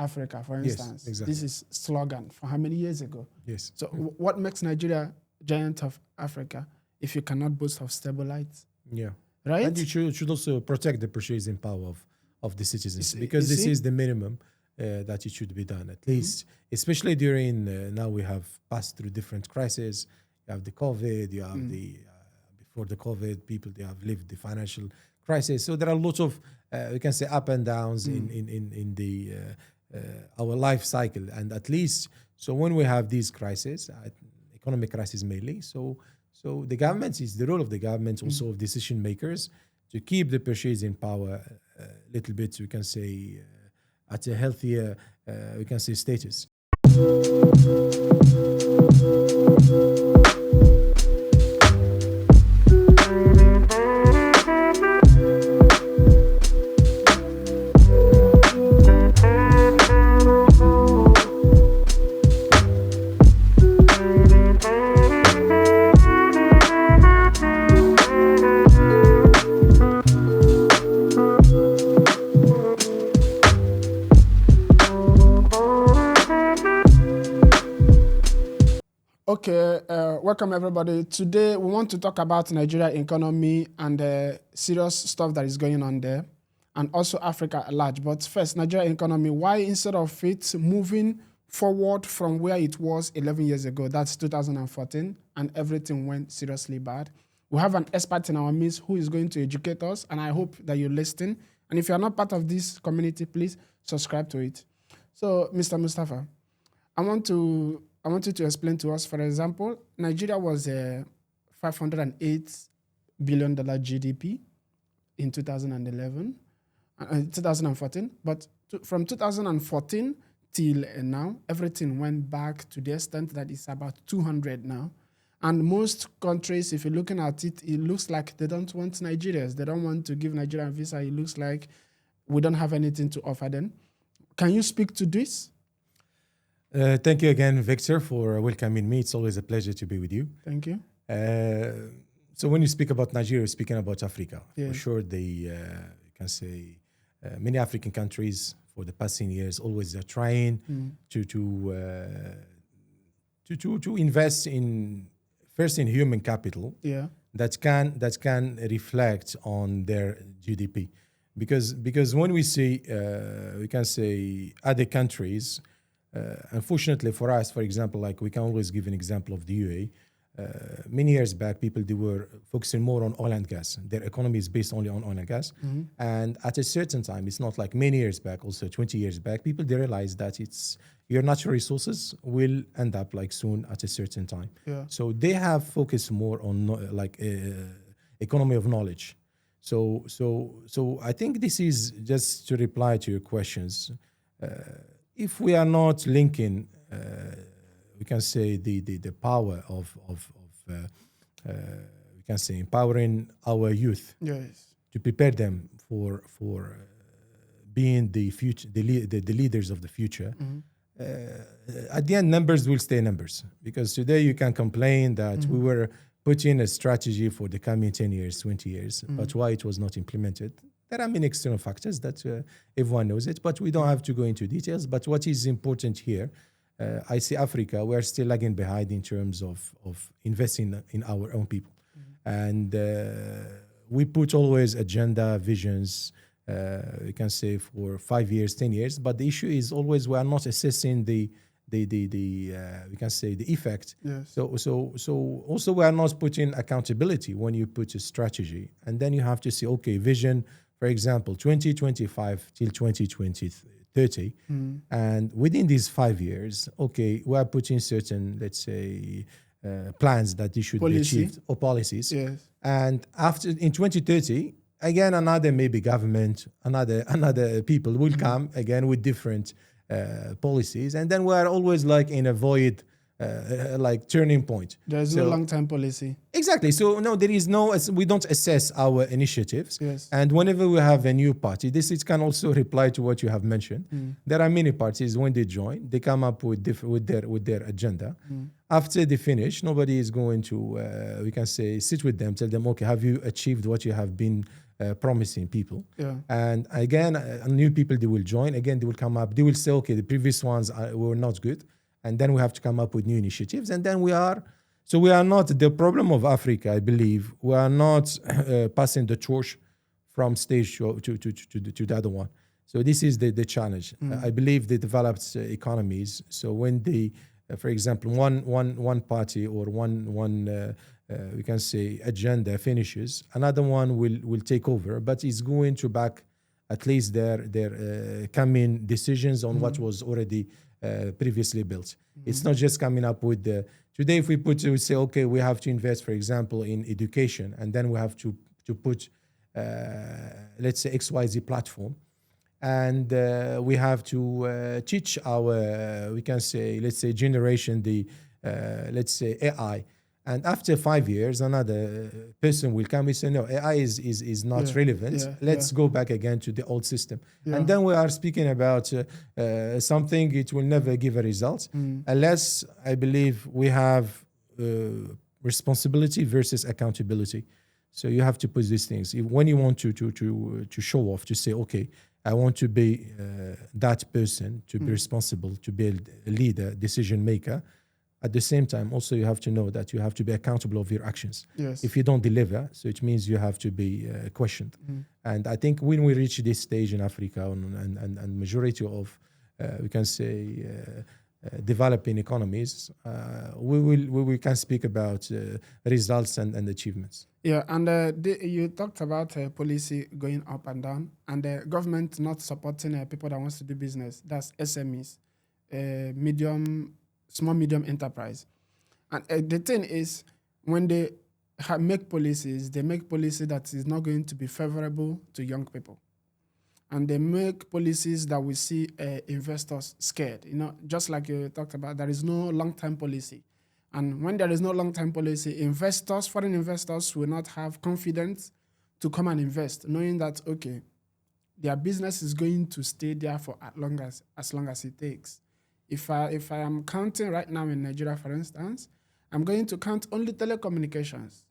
Africa, for Yes, instance. exactly. This is slogan from how many years ago? Yes. So what makes Nigeria giant of Africa if you cannot boast of stable lights? Yeah. Right? And you should also protect the purchasing power of the citizens, because you this see? is the minimum that it should be done, at least, especially during now we have passed through different crises. You have the COVID, you have the before the COVID, people, they have lived the financial crisis. So there are lots of we can say up and downs in the our life cycle, and at least so when we have these crises, economic crisis mainly, so the government is the role of the government, also of decision makers, to keep the purchasing power a little bit, we can say, at a healthier, we can say, status. Okay, welcome everybody. Today we want to talk about Nigeria economy and the serious stuff that is going on there, and also Africa at large. But first, Nigeria economy, why instead of it moving forward from where it was 11 years ago, that's 2014, and everything went seriously bad? We have an expert in our midst who is going to educate us, and I hope that you're listening. And if you're not part of this community, please subscribe to it. So, Mr. Mustafa, I want you to explain to us, for example, Nigeria was a $508 billion GDP in 2014, but from 2014 till now, everything went back to the extent that it's about 200 now. And most countries, if you're looking at it, it looks like they don't want Nigerians. They don't want to give Nigerian visa. It looks like we don't have anything to offer them. Can you speak to this? Thank you again, Victor, for welcoming me. It's always a pleasure to be with you. Thank you. So when you speak about Nigeria, you're speaking about Africa. Yes. For sure, you can say many African countries for the past 10 years always are trying to invest in human capital that can reflect on their GDP, because when we see we can say other countries. Unfortunately for us, for example, like we can always give an example of the UAE. Many years back, they were focusing more on oil and gas. Their economy is based only on oil and gas. And at a certain time, it's not like many years back, also 20 years back, they realized that your natural resources will end up like soon at a certain time. Yeah. So they have focused more on economy of knowledge. So I think this is just to reply to your questions. If we are not linking, we can say the power of we can say empowering our youth to prepare them for being the future, the leaders of the future. At the end, numbers will stay numbers, because today you can complain that we were putting a strategy for the coming 10 years, 20 years, but why it was not implemented? There are many external factors that everyone knows it, but we don't have to go into details. But what is important here, I see Africa, we're still lagging behind in terms of investing in our own people. And we put always agenda, visions, we can say for 5 years, 10 years. But the issue is always we are not assessing the we can say the effect. Yes. So also we are not putting accountability when you put a strategy, and then you have to see, okay, vision, for example, 2025 till 2030. And within these 5 years, okay, we are putting certain, let's say, plans that they should be achieved, or policies. Yes. And after in 2030, again, another maybe government, another people will come again with different policies, and then we are always like in a void, like turning point. There's no long-term policy. Exactly. So no, there is no. We don't assess our initiatives. Yes. And whenever we have a new party, it can also reply to what you have mentioned. There are many parties when they join, they come up with their agenda. After they finish, nobody is going to we can say sit with them, tell them, okay, have you achieved what you have been promising people. Yeah. And again, new people, they will join. Again, they will come up. They will say, okay, the previous ones were not good. And then we have to come up with new initiatives. And then we are not, the problem of Africa, I believe, we are not passing the torch from stage to the other one. So this is the challenge. I believe the developed economies, so when they, for example, one party or one we can say agenda finishes, another one will take over, but it's going to back at least their coming decisions on what was already previously built. It's not just coming up with the, today if we say, okay, we have to invest, for example, in education, and then we have to put, let's say, XYZ platform, and we have to teach our, we can say, let's say, generation, the, let's say, AI. And after 5 years, another person will come and say, no, AI is not relevant. Let's go back again to the old system. And then we are speaking about something, it will never give a result unless, I believe, we have responsibility versus accountability. So you have to put these things. When you want to show off, to say, okay, I want to be that person, to be responsible, to be a leader, decision maker. At the same time, also you have to know that you have to be accountable of your actions. Yes. If you don't deliver, so it means you have to be questioned. And I think when we reach this stage in Africa and majority of, we can say, developing economies, we can speak about results and achievements. Yeah, and you talked about policy going up and down, and the government not supporting people that wants to do business. That's SMEs, small medium enterprise. And the thing is, when they make policies, they make policy that is not going to be favorable to young people. And they make policies that will see investors scared. You know, just like you talked about, there is no long-term policy. And when there is no long-term policy, investors, foreign investors, will not have confidence to come and invest, knowing that, okay, their business is going to stay there for as long as it takes. If I am counting right now in Nigeria, for instance, I'm going to count only telecommunications.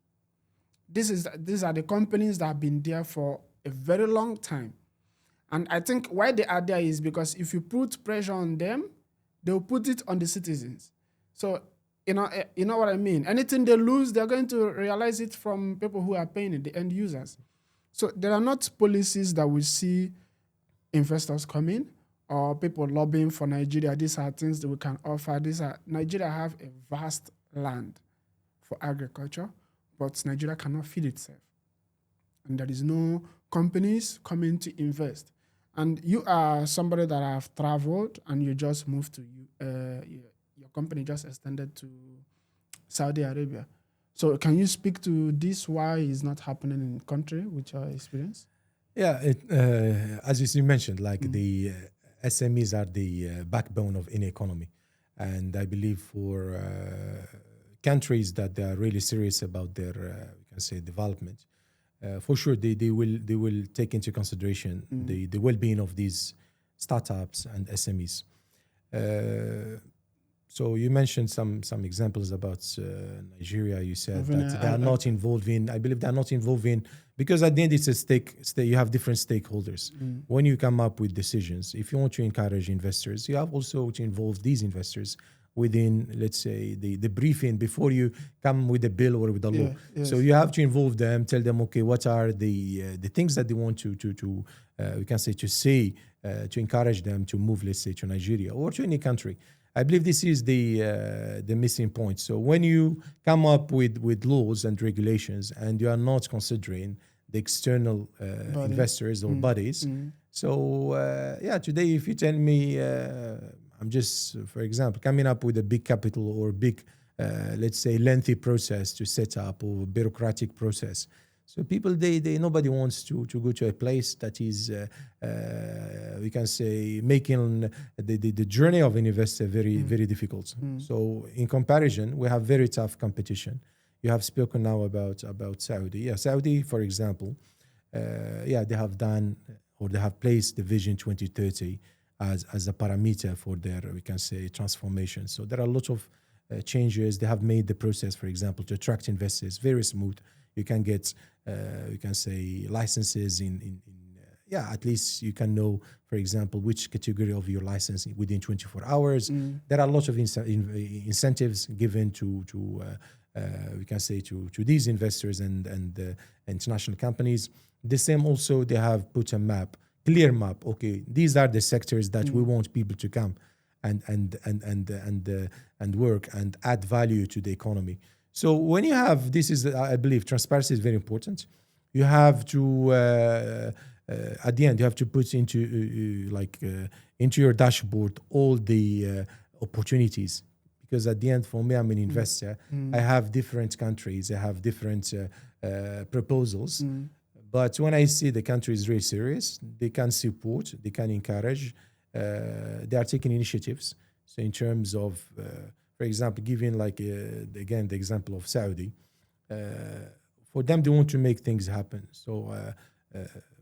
These are the companies that have been there for a very long time. And I think why they are there is because if you put pressure on them, they'll put it on the citizens. So, you know what I mean? Anything they lose, they're going to realize it from people who are paying it, the end users. So there are not policies that will see investors come in or people lobbying for Nigeria. These are things that we can offer. Nigeria have a vast land for agriculture, but Nigeria cannot feed itself. And there is no companies coming to invest. And you are somebody that have traveled and you just moved to, your company just extended to Saudi Arabia. So can you speak to this, why it's not happening in the country with your experience? Yeah, as you mentioned, like the SMEs are the backbone of any economy. And I believe for countries that they are really serious about their, we can say, development, for sure they will take into consideration the well-being of these startups and SMEs. So you mentioned some examples about Nigeria. You said that they are not involved in. I believe they are not involved in because at the end it's a you have different stakeholders. When you come up with decisions, if you want to encourage investors, you have also to involve these investors within, let's say, the briefing before you come with a bill or with a law. Yes. So you have to involve them, tell them, okay, what are the things that they want to we can say to encourage them to move, let's say, to Nigeria or to any country. I believe this is the missing point. So when you come up with laws and regulations and you are not considering the external investors or bodies, so today if you tell me I'm just, for example, coming up with a big capital or big, let's say, lengthy process to set up or bureaucratic process. So people, nobody wants to go to a place that is, we can say, making the journey of an investor very, very difficult. So in comparison, we have very tough competition. You have spoken now about Saudi. Yeah, Saudi, for example, they have done or they have placed the Vision 2030 as a parameter for their, we can say, transformation. So there are a lot of changes. They have made the process, for example, to attract investors very smooth. You can get we can say licenses at least you can know, for example, which category of your license within 24 hours. There are lots of incentives given to we can say to these investors and international companies. The same also, they have put a clear map. Okay, these are the sectors that we want people to come and work and add value to the economy. So when you have this, is I believe transparency is very important. You have to at the end you have to put into into your dashboard all the opportunities, because at the end, for me, I'm an investor. I have different countries, I have different proposals. But when I see the country is really serious, they can support, they can encourage, they are taking initiatives. So in terms of, for example, giving again, the example of Saudi, for them, they want to make things happen. So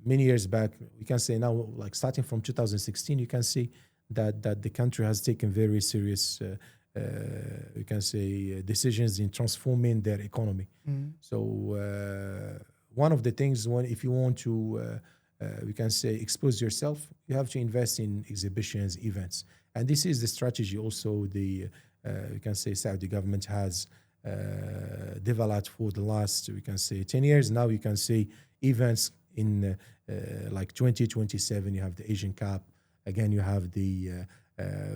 many years back, we can say now, like starting from 2016, you can see that the country has taken very serious, we can say, decisions in transforming their economy. So one of the things, if you want to, we can say, expose yourself, you have to invest in exhibitions, events. And this is the strategy also we can say Saudi government has developed for the last, we can say, 10 years. Now you can see events in like 2027, you have the Asian Cup. Again, you have the,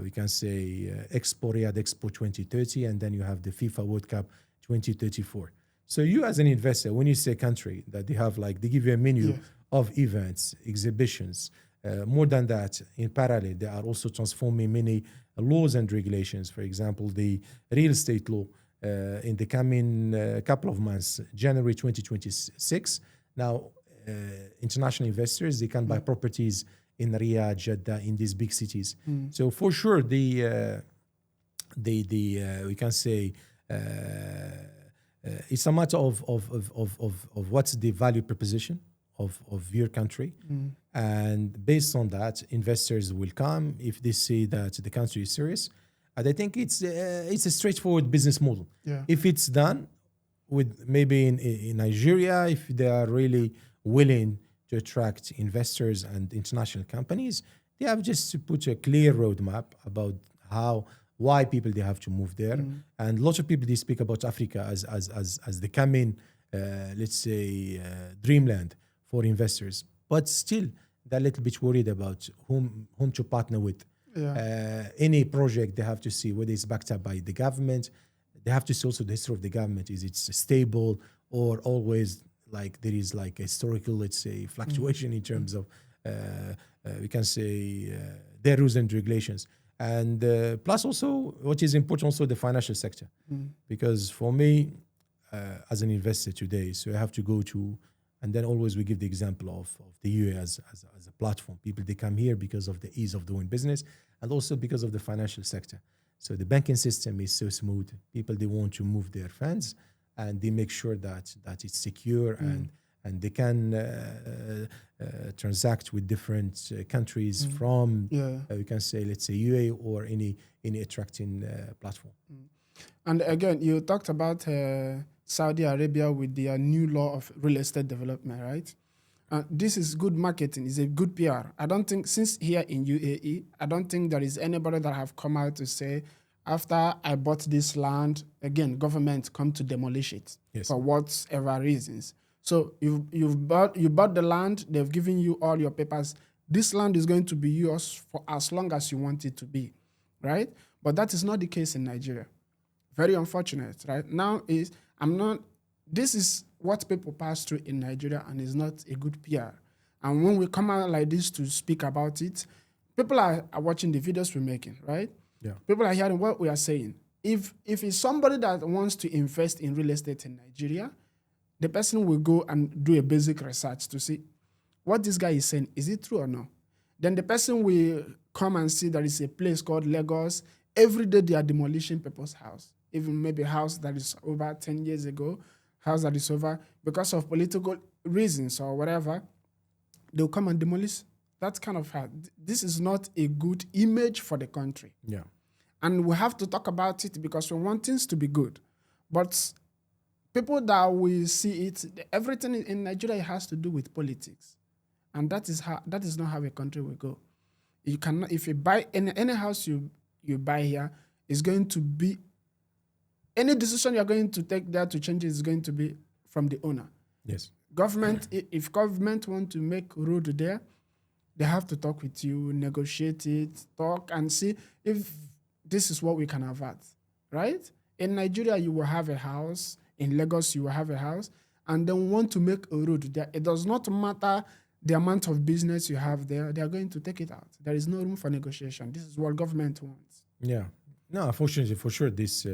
we can say, Riyadh Expo 2030, and then you have the FIFA World Cup 2034. So you as an investor, when you say country, that they have they give you a menu of events, exhibitions. More than that, in parallel, they are also transforming many laws and regulations. For example, the real estate law in the coming couple of months, January 2026. Now, international investors, they can buy properties in Riyadh, Jeddah, in these big cities. So for sure, we can say it's a matter of what's the value proposition of your country, and based on that, investors will come if they see that the country is serious. And I think it's a straightforward business model. If it's done with maybe in Nigeria, if they are really willing to attract investors and international companies, they have just to put a clear roadmap about why people they have to move there. And lots of people, they speak about Africa as the coming, let's say, dreamland for investors. But still, they're a little bit worried about whom to partner with. Any project, they have to see whether it's backed up by the government. They have to see also the history of the government. Is it stable, or always there is a historical, let's say, fluctuation in terms of, we can say, their rules and regulations. And plus also, what is important, also the financial sector. Because for me, as an investor today, so I have to go to, and then always we give the example of the UAE as a platform. People, they come here because of the ease of doing business, and also because of the financial sector. So the banking system is so smooth. People, they want to move their funds, and they make sure that it's secure, and they can transact with different countries from, we can say, let's say, UAE or any attracting platform. And again, you talked about Saudi Arabia with their new law of real estate development, right? This is good marketing. It's a good PR. I don't think, since here in UAE, I don't think there is anybody that have come out to say, after I bought this land, again, government come to demolish it for whatever reasons. So you bought the land, they've given you all your papers. This land is going to be yours for as long as you want it to be, right? But that is not the case in Nigeria. Very unfortunate, right? Now this is what people pass through in Nigeria, and it's not a good PR. And when we come out like this to speak about it, people are watching the videos we're making, right? Yeah. People are hearing what we are saying. If it's somebody that wants to invest in real estate in Nigeria, the person will go and do a basic research to see what this guy is saying. Is it true or no? Then the person will come and see there is a place called Lagos. Every day they are demolishing people's house. Even maybe a house that is over 10 years ago, house that is over, because of political reasons or whatever, they'll come and demolish. That's kind of hard. This is not a good image for the country. Yeah. And we have to talk about it because we want things to be good. But people that will see it, everything in Nigeria has to do with politics. And that is not how a country will go. You cannot, if you buy any house you buy here, is going to be, any decision you're going to take there to change it is going to be from the owner. Yes. Government, if government want to make road there, they have to talk with you, negotiate it, talk and see if this is what we can avert, right? In Nigeria, you will have a house. In Lagos, you will have a house. And then want to make a road there. It does not matter the amount of business you have there. They are going to take it out. There is no room for negotiation. This is what government wants. Yeah. No, unfortunately, for sure, this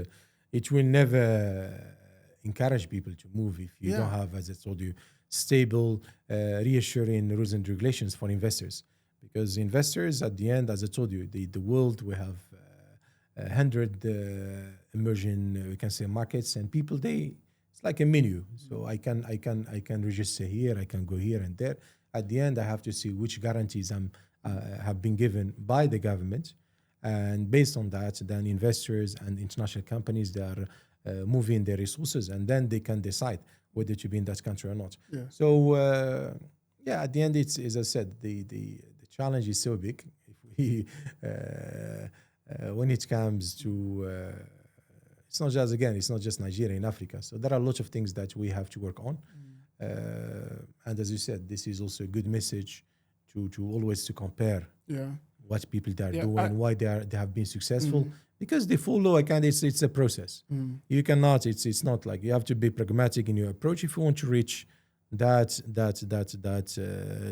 it will never encourage people to move if you don't have, as I told you, stable, reassuring rules and regulations for investors. Because investors, at the end, as I told you, the world, we have 100 emerging, we can say, markets, and people, it's like a menu. So I can register here, I can go here and there. At the end, I have to see which guarantees have been given by the government. And based on that, then investors and international companies, they are moving their resources, and then they can decide whether to be in that country or not. Yeah. So, at the end, it's, as I said, the challenge is so big. If we, when it comes to, it's not just Nigeria, in Africa. So there are lots of things that we have to work on. And as you said, this is also a good message to always to compare what people are doing, why they have been successful, because they follow it's a process. You cannot, it's not like, you have to be pragmatic in your approach if you want to reach that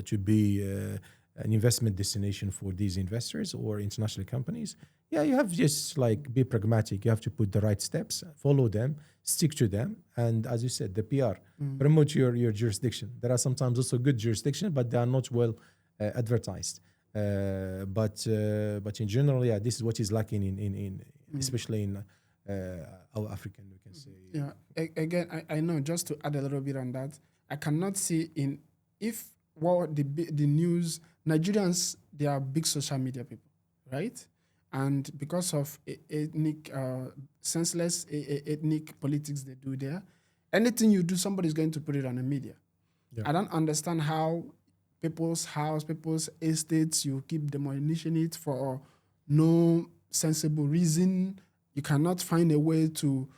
to be an investment destination for these investors or international companies. Yeah, you have to just like be pragmatic. You have to put the right steps, follow them, stick to them, and as you said, the PR, promote your jurisdiction. There are sometimes also good jurisdictions, but they are not well advertised. But in general, this is what is lacking in especially in our African, we can say. Yeah. Again, I know, just to add a little bit on that, I cannot see the news, Nigerians, they are big social media people, right? And because of ethnic, senseless ethnic politics they do there, anything you do, somebody's going to put it on the media. Yeah. I don't understand how people's house, people's estates, you keep demolishing it for no sensible reason. You cannot find a way to,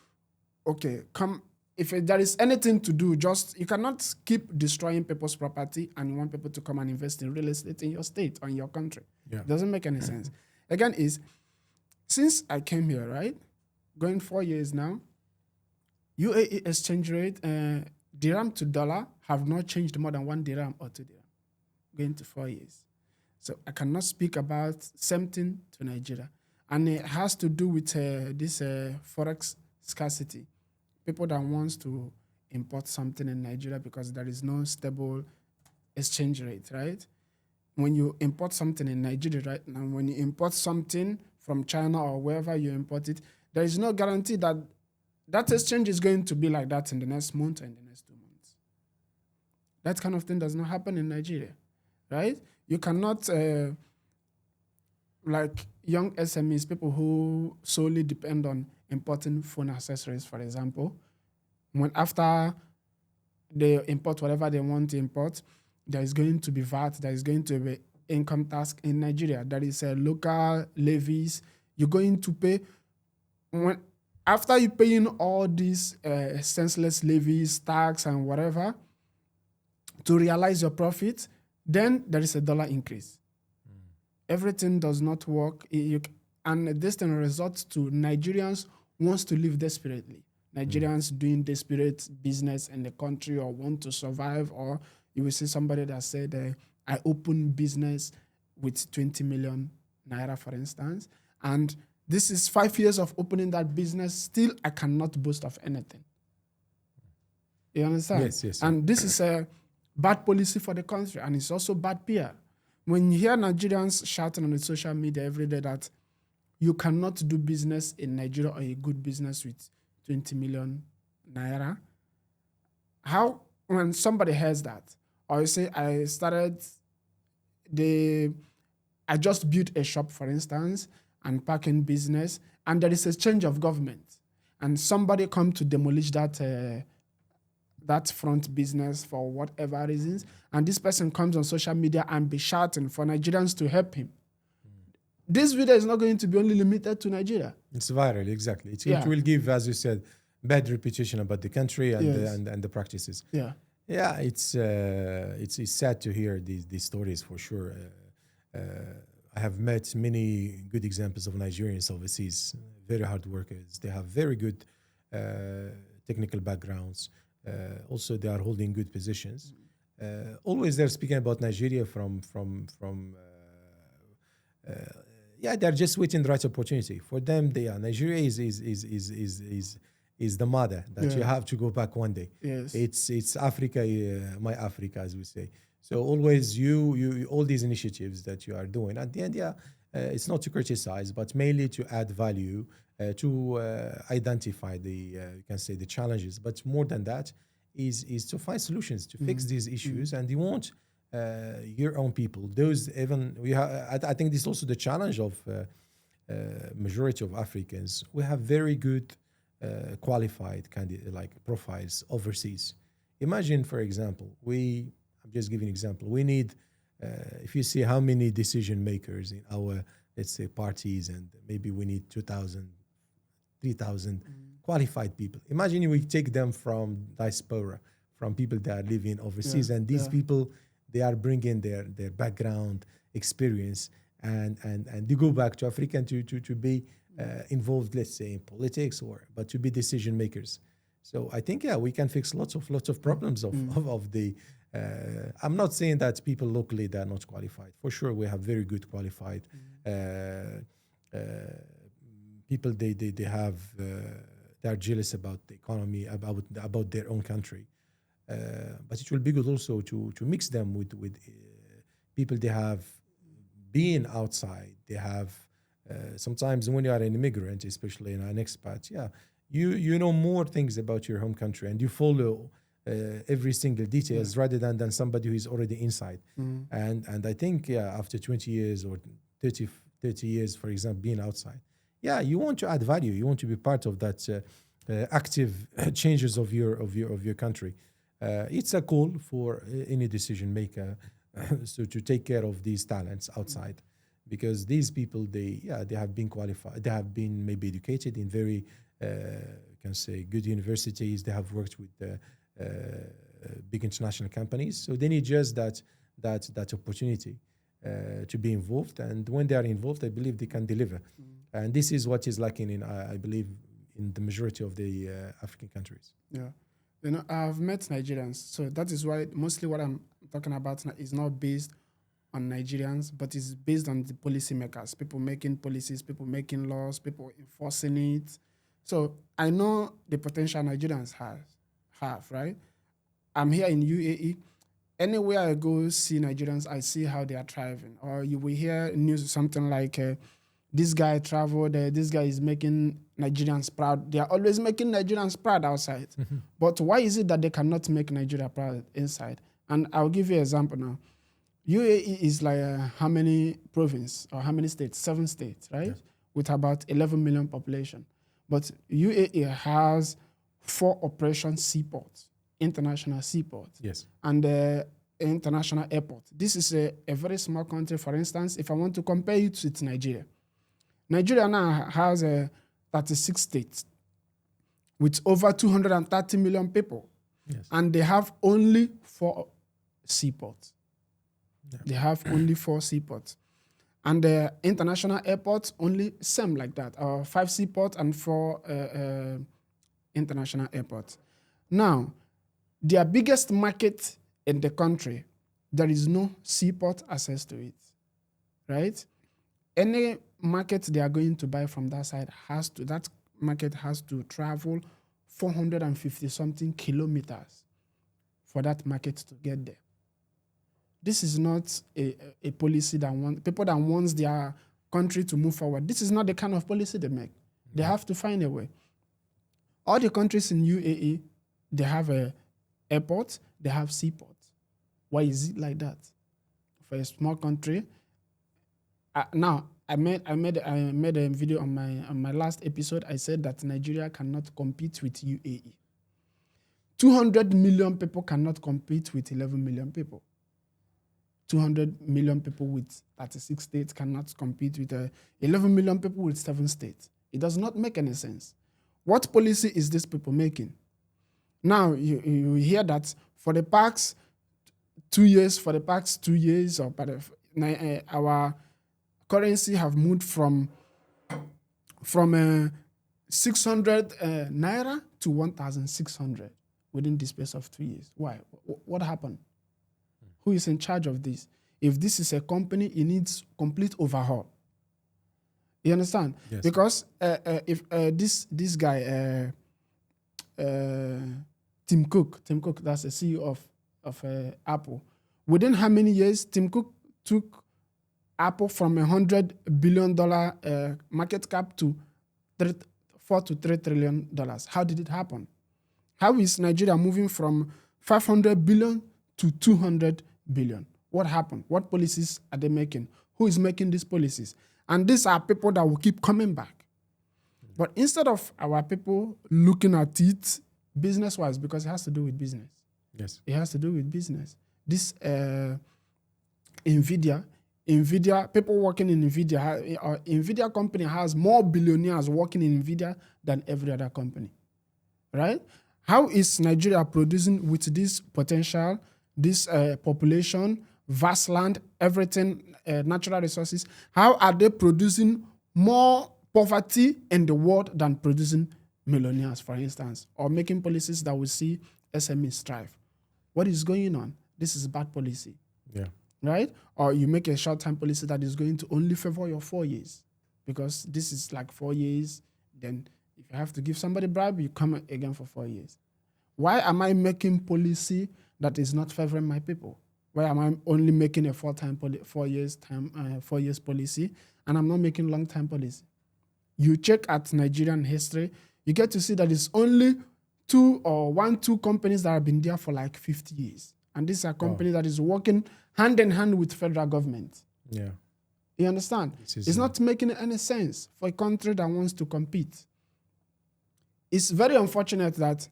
if there is anything to do, you cannot keep destroying people's property and you want people to come and invest in real estate in your state or in your country. Yeah. It doesn't make any sense. Again, since I came here, right, going 4 years now, UAE exchange rate, dirham to dollar have not changed more than 1 dirham or 2 dirham. Going to 4 years. So I cannot speak about something to Nigeria. And it has to do with this forex scarcity. People that wants to import something in Nigeria because there is no stable exchange rate, right? When you import something in Nigeria right now, when you import something from China or wherever you import it, there is no guarantee that that exchange is going to be like that in the next month or in the next 2 months. That kind of thing does not happen in Nigeria. Right? You cannot, like young SMEs, people who solely depend on importing phone accessories, for example, when after they import whatever they want to import, there is going to be VAT, there is going to be income tax in Nigeria. There is local levies. You're going to pay, after you paying all these senseless levies, tax, and whatever, to realize your profit, then there is a dollar increase. Everything does not work. And this then results to Nigerians wants to live desperately. Nigerians doing desperate business in the country or want to survive, or you will see somebody that said, I open business with 20 million naira, for instance. And this is 5 years of opening that business. Still, I cannot boast of anything. You understand? Yes. And this is a bad policy for the country, and it's also bad PR. When you hear Nigerians shouting on the social media every day that you cannot do business in Nigeria or a good business with 20 million naira, when somebody hears that, or you say, I just built a shop, for instance, and parking business, and there is a change of government, and somebody come to demolish that that front business for whatever reasons, and this person comes on social media and be shouting for Nigerians to help him. This video is not going to be only limited to Nigeria. It's viral, exactly. It will give, as you said, bad reputation about the country and the practices. Yeah, it's sad to hear these stories for sure. I have met many good examples of Nigerians overseas, very hard workers. They have very good technical backgrounds. Also, they are holding good positions. Always they're speaking about Nigeria they're just waiting the right opportunity for them. Nigeria is the mother that you have to go back one day. Yes, it's Africa, my Africa, as we say. So always you all these initiatives that you are doing at the end, it's not to criticize, but mainly to add value, to identify you can say the challenges. But more than that, is to find solutions to fix these issues, and you want. Your own people. Those even we have. I think this is also the challenge of majority of Africans. We have very good, qualified profiles overseas. Imagine, for example, I'm just giving an example. We need, if you see how many decision makers in our, let's say, parties, and maybe we need 2,000, 3,000 qualified people. Imagine we take them from Diaspora, from people that are living overseas, and these people. They are bringing their background, experience, and they go back to Africa and to be involved, let's say, in politics but to be decision makers. So I think we can fix lots of problems of the. I'm not saying that people locally they are not qualified. For sure, we have very good qualified people. They have they are jealous about the economy, about their own country. But it will be good also to mix them with people they have been outside. They have sometimes when you are an immigrant, especially an expat, you know more things about your home country and you follow every single details rather than somebody who is already inside. And I think after 20 years or 30 years, for example, being outside, you want to add value. You want to be part of that active changes of your country. It's a call for any decision maker so to take care of these talents outside, because these people they have been qualified, they have been maybe educated in very can say good universities, they have worked with big international companies, so they need just that opportunity to be involved, and when they are involved, I believe they can deliver. And this is what is lacking in I believe in the majority of the African countries. I've met Nigerians, so that is why mostly what I'm talking about is not based on Nigerians, but it's based on the policymakers, people making policies, people making laws, people enforcing it. So I know the potential Nigerians have, right? I'm here in UAE. Anywhere I go see Nigerians, I see how they are thriving. Or you will hear news, something like, this guy traveled, this guy is making Nigerians proud. They are always making Nigerians proud outside. But why is it that they cannot make Nigeria proud inside? And I'll give you an example now. UAE is like how many provinces or how many states? 7 states, right? Yes. With about 11 million population. But UAE has 4 operation seaports, international seaports. Yes. And international airport. This is a very small country. For instance, if I want to compare it with Nigeria. Nigeria now has 36 states with over 230 million people. Yes. And they have only 4 seaports. Yeah. They have only 4 seaports. And the international airports only same like that, 5 seaports and 4 international airports. Now, their biggest market in the country, there is no seaport access to it, right? Any market they are going to buy from that side that market has to travel 450 something kilometers for that market to get there. This is not a policy that people that wants their country to move forward. This is not the kind of policy they make. They have to find a way. All the countries in UAE, they have a airport, they have seaports. Why is it like that? For a small country, now I made a video on my last episode. I said that Nigeria cannot compete with UAE. 200 million people cannot compete with 11 million people. 200 million people with 36 states cannot compete with 11 million people with 7 states. It does not make any sense. What policy is this people making? Now, you hear that for the past 2 years, our currency have moved from 600 naira to 1,600 within the space of 2 years. Why? What happened? Who is in charge of this? If this is a company, it needs complete overhaul. You understand? Yes. Because if this guy, Tim Cook, that's the CEO of Apple. Within how many years Tim Cook took Apple from $100 billion market cap to $4 to $3 trillion? How did it happen? How is Nigeria moving from 500 billion to 200 billion? What happened? What policies are they making? Who is making these policies? And these are people that will keep coming back. But instead of our people looking at it business-wise, because it has to do with business. Yes. It has to do with business. This Nvidia, people working in Nvidia company has more billionaires working in Nvidia than every other company, right? How is Nigeria producing with this potential, this population, vast land, everything, natural resources? How are they producing more poverty in the world than producing millionaires, for instance, or making policies that will see SMEs thrive? What is going on? This is bad policy. Yeah. Right? Or you make a short-term policy that is going to only favor your 4 years, because this is like 4 years. Then if you have to give somebody bribe, you come again for 4 years. Why am I making policy that is not favoring my people? Why am I only making a 4 years policy, and I'm not making long-term policy? You check at Nigerian history, you get to see that it's only 2 companies that have been there for like 50 years. And this is a company that is working hand in hand with federal government. Yeah. You understand? It's not making any sense for a country that wants to compete. It's very unfortunate that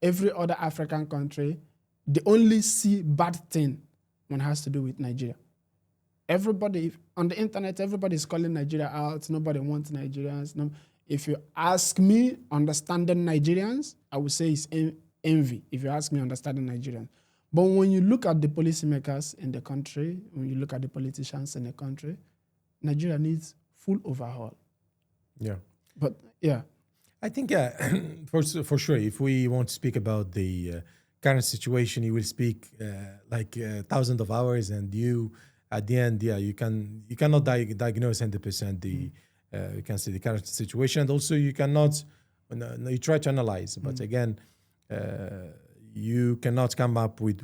every other African country, they only see bad thing when it has to do with Nigeria. Everybody on the internet, everybody is calling Nigeria out. Nobody wants Nigerians. No. If you ask me understanding Nigerians, I would say it's envy. If you ask me understanding Nigerians. But when you look at the policymakers in the country, when you look at the politicians in the country, Nigeria needs full overhaul. Yeah. But yeah. I think, for sure, if we want to speak about the current situation, you will speak like thousands of hours, and you, at the end, you cannot diagnose 100% the, you can say, the current situation. And also you cannot, you try to analyze, but again, you cannot come up with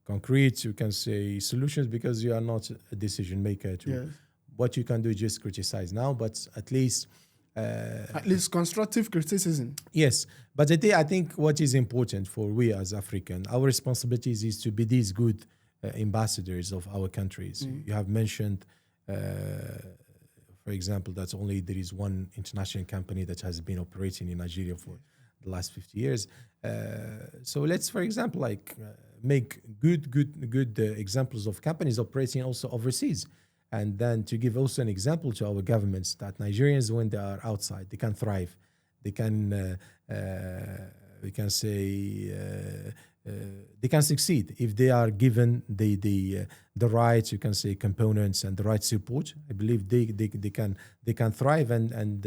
concrete, you can say, solutions, because you are not a decision maker. What you can do is just criticize now, but at least constructive criticism. Yes, but I think what is important for we as African, our responsibilities is to be these good ambassadors of our countries. You have mentioned, for example, that only there is one international company that has been operating in Nigeria for the last 50 years. So let's, for example, make good examples of companies operating also overseas. And then to give also an example to our governments that Nigerians, when they are outside, they can thrive. They can, we can say, they can succeed if they are given the right, you can say, components and the right support. I believe they can thrive and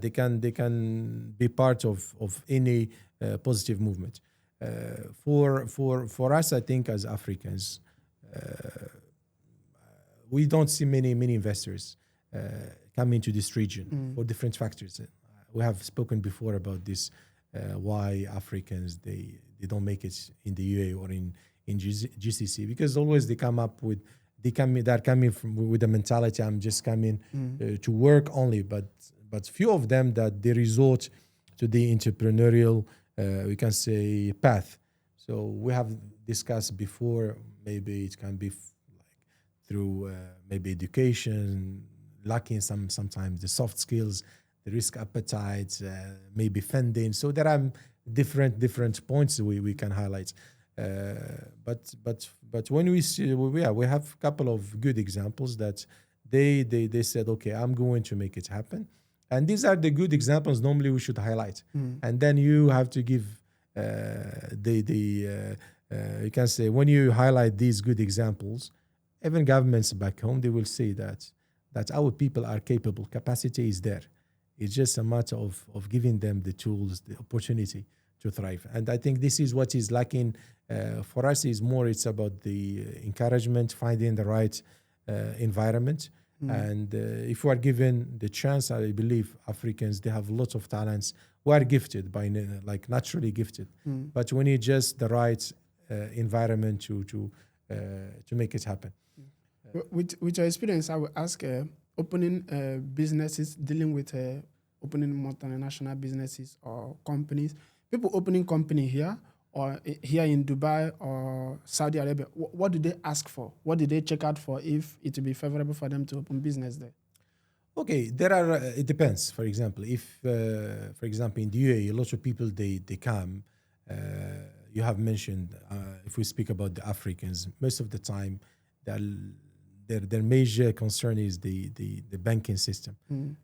they can be part of any positive movement. For us, I think as Africans, we don't see many investors coming to this region for different factors. We have spoken before about this, why Africans they don't make it in the UAE or in GCC, because always they come up with they're coming with the mentality, I'm just coming to work only, but few of them that they resort to the entrepreneurial we can say path. So we have discussed before, maybe it can be through maybe education, lacking sometimes the soft skills, the risk appetite, maybe funding. So there are different points we can highlight. But when we see, we have a couple of good examples that they said, okay, I'm going to make it happen, and these are the good examples. Normally, we should highlight, and then you have to give you can say when you highlight these good examples, even governments back home, they will say that our people are capable, capacity is there. It's just a matter of giving them the tools, the opportunity to thrive. And I think this is what is lacking for us. Is more, it's about the encouragement, finding the right environment. And if we are given the chance, I believe Africans, they have lots of talents. We are gifted like naturally gifted, but we need just the right environment to make it happen. With your experience, I would ask opening businesses, dealing with opening multinational businesses or companies, people opening company here or here in Dubai or Saudi Arabia, what do they ask for? What do they check out for if it will be favorable for them to open business there? Okay, there are, it depends. For example, if, for example, in the UAE, a lot of people, they come, you have mentioned, if we speak about the Africans, most of the time, their major concern is the banking system.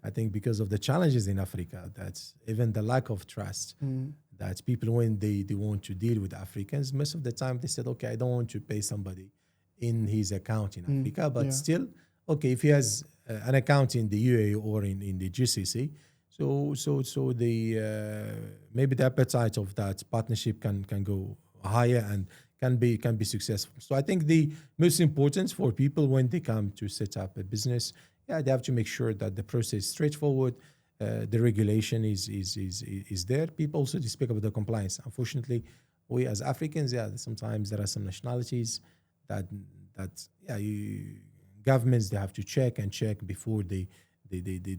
I think because of the challenges in Africa, that's even the lack of trust, that people, when they want to deal with Africans, most of the time they said, okay, I don't want to pay somebody in his account in Africa, but still, okay, if he has an account in the UAE or in the GCC, so the maybe the appetite of that partnership can go higher and can be successful. So I think the most important for people when they come to set up a business, they have to make sure that the process is straightforward, the regulation is there. People also speak about the compliance. Unfortunately, we as Africans, sometimes there are some nationalities that governments, they have to check before they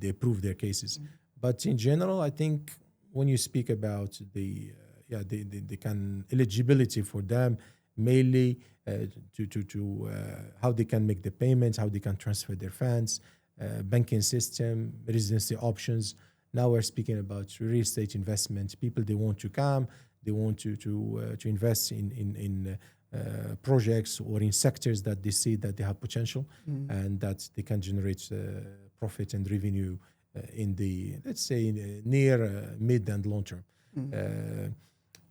approve their cases. But in general, I think when you speak about the eligibility for them, mainly to how they can make the payments, how they can transfer their funds, banking system, residency options. Now we're speaking about real estate investment. People, they want to come, they want to invest in projects or in sectors that they see that they have potential and that they can generate profit and revenue in the, let's say, near, mid and long term.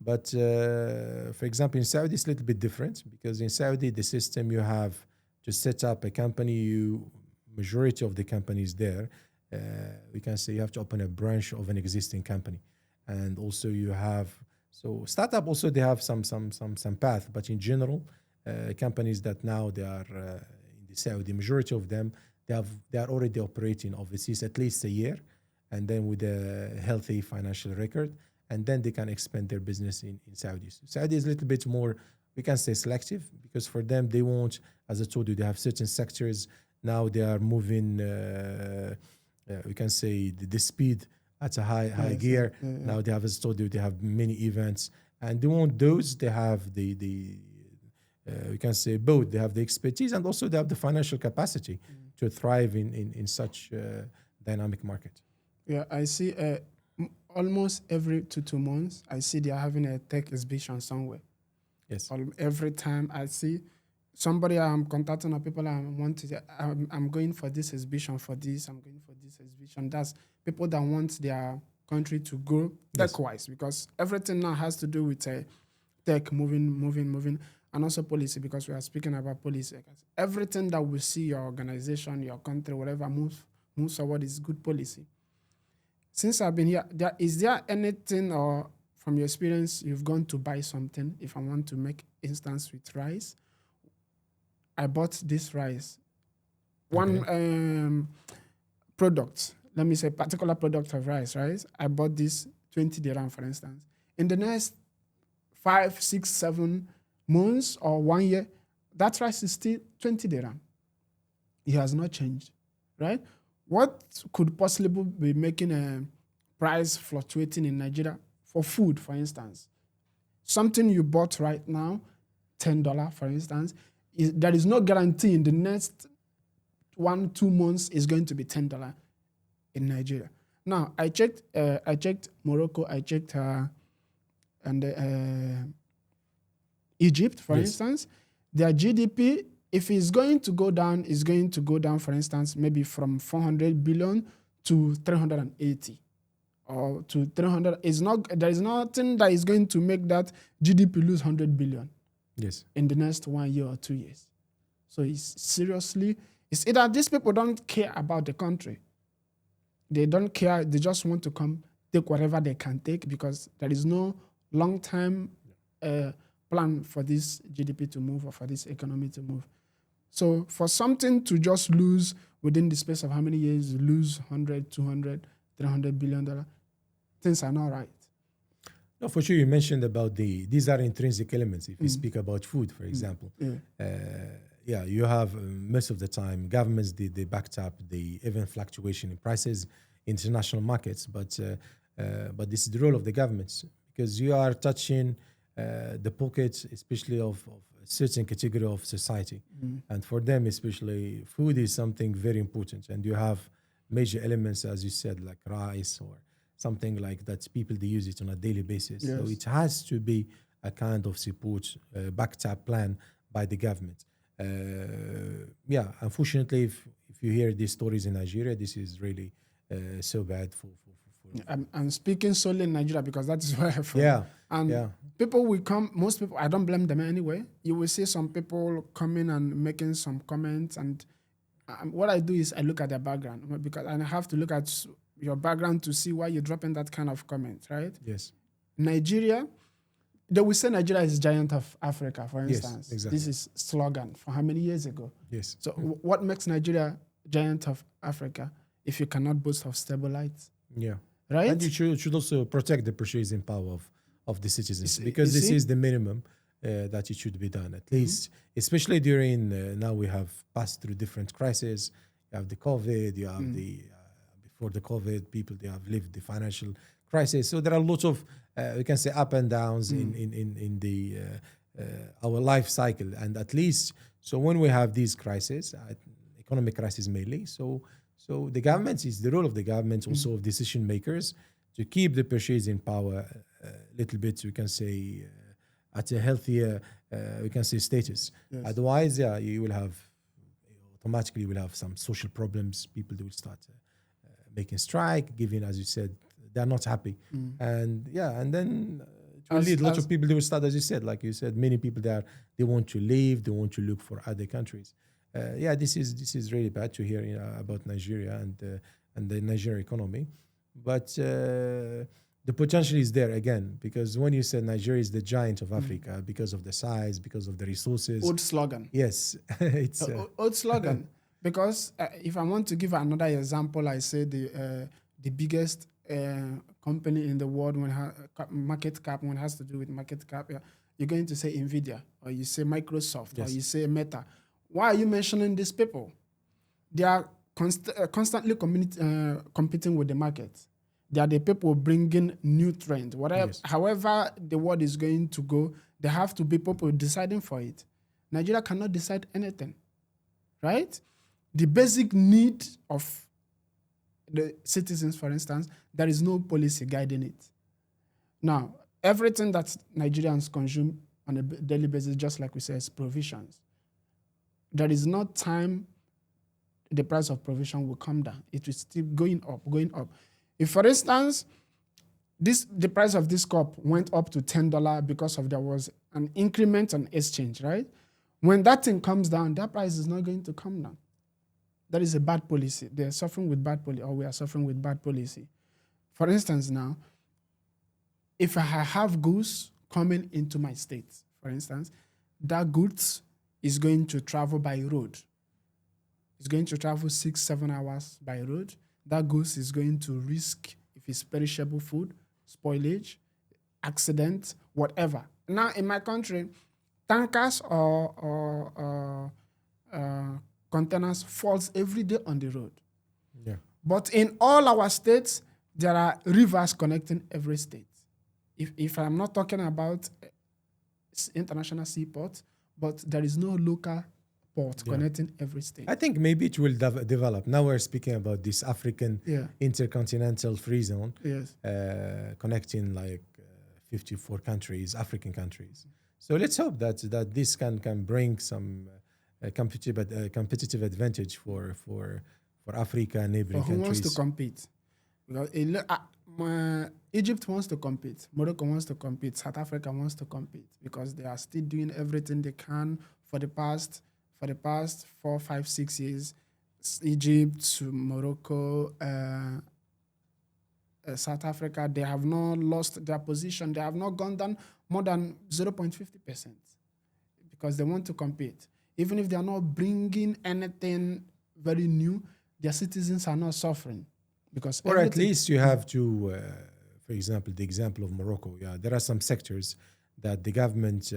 But for example, in Saudi, it's a little bit different because in Saudi, the system, you have to set up a company, majority of the companies there, we can say you have to open a branch of an existing company. And also you have, so startup also, they have some path, but in general, companies that now they are in the Saudi, majority of them, they are already operating overseas at least a year, and then with a healthy financial record, and then they can expand their business in Saudi. So Saudi is a little bit more, we can say, selective, because for them, they want, as I told you, they have certain sectors. Now they are moving, we can say, the speed at a high gear. Now they have, as I told you, they have many events, and they want those, they have we can say both, they have the expertise and also they have the financial capacity to thrive in such a dynamic market. Yeah, I see almost every 2 months, I see they are having a tech exhibition somewhere. Yes. Every time I see somebody, I'm contacting or people I'm going for this exhibition for this, I'm going for this exhibition. That's people that want their country to grow tech-wise, because everything now has to do with tech moving, and also policy, because we are speaking about policy. Everything that we see your organization, your country, whatever moves forward is good policy. Since I've been here, is there anything, or from your experience, you've gone to buy something? If I want to make instance with rice, I bought this rice. One product, let me say particular product of rice, right? I bought this 20 dirham, for instance. In the next 5, 6, 7 months or 1 year, that rice is still 20 dirham. It has not changed, right? What could possibly be making a price fluctuating in Nigeria for food, for instance? Something you bought right now, $10, for instance, there is no guarantee in the next 1-2 months is going to be $10 in Nigeria. Now, I checked Morocco, I checked Egypt, for instance, their GDP, if it's going to go down, is going to go down, for instance, maybe from 400 billion to 380 or to 300. There is nothing that is going to make that GDP lose 100 billion in the next 1 year or 2 years. So it's either these people don't care about the country. They don't care. They just want to come take whatever they can take because there is no long-term plan for this GDP to move or for this economy to move. So for something to just lose within the space of how many years, lose 100, 200, 300 billion dollars, things are not right. No, for sure. You mentioned about these are intrinsic elements. If we speak about food, for example, you have most of the time governments they backed up the even fluctuation in prices, international markets, but this is the role of the governments because you are touching the pockets, especially of a certain category of society, and for them especially, food is something very important, and you have major elements, as you said, like rice or something like that. People they use it on a daily basis, so it has to be a kind of support, backed up plan by the government. Unfortunately, if you hear these stories in Nigeria, this is really so bad for I'm speaking solely in Nigeria because that is where I'm from. People will come, most people, I don't blame them anyway. You will see some people coming and making some comments, and what I do is I look at their background because I have to look at your background to see why you're dropping that kind of comment, right? Yes. Nigeria, they will say Nigeria is giant of Africa, for instance. Yes, exactly. This is slogan for how many years ago? Yes. So what makes Nigeria giant of Africa if you cannot boast of stable lights? Yeah. Right? And you should also protect the purchasing power of the citizens because this is the minimum that it should be done, at least, especially during, now we have passed through different crises. You have the COVID, you have before the COVID, people, they have lived the financial crisis. So there are lots of, we can say, up and downs in the our life cycle. And at least, so when we have these crises, economic crisis mainly, so the government is the role of the government, also of decision makers, to keep the purchasing power a little bit, we can say, at a healthier, we can say, status. Yes. Otherwise, you will have, automatically will have some social problems. People they will start making strike, giving, as you said, they're not happy. And then it will lead lots of people, they will start, as you said, like you said, many people they want to leave, they want to look for other countries. This is really bad to hear about Nigeria and the Nigerian economy, but the potential is there again, because when you said Nigeria is the giant of Africa because of the size, because of the resources. Old slogan. Yes, it's old slogan. Because if I want to give another example, I say the biggest company in the world when market cap, when it has to do with market cap, you're going to say Nvidia, or you say Microsoft, or you say Meta. Why are you mentioning these people? They are constantly competing with the market. They are the people bringing new trends. However the world is going to go, there have to be people deciding for it. Nigeria cannot decide anything, right? The basic need of the citizens, for instance, there is no policy guiding it. Now, everything that Nigerians consume on a daily basis, just like we say, is provisions. There is no time the price of provision will come down. It will still going up. If, for instance, the price of this cup went up to $10 because there was an increment on exchange, right? When that thing comes down, that price is not going to come down. That is a bad policy. They're suffering with bad policy, or we are suffering with bad policy. For instance, now, if I have goods coming into my state, for instance, that goods is going to travel by road. It's going to travel 6-7 hours by road. That goods is going to risk, if it's perishable food, spoilage, accident, whatever. Now, in my country, tankers or containers falls every day on the road. Yeah. But in all our states, there are rivers connecting every state. If I'm not talking about international seaports, but there is no local port connecting every state. I think maybe it will develop. Now we're speaking about this African intercontinental free zone, connecting like 54 countries, African countries. So let's hope that this can bring some competitive advantage for Africa and neighboring who countries. wants to compete? Because Egypt wants to compete, Morocco wants to compete, South Africa wants to compete because they are still doing everything they can for the past 4, 5, 6 years. Egypt, Morocco, South Africa, they have not lost their position. They have not gone down more than 0.50% because they want to compete. Even if they are not bringing anything very new, their citizens are not suffering. Because or at least you have to, for example, the example of Morocco. Yeah, there are some sectors that the government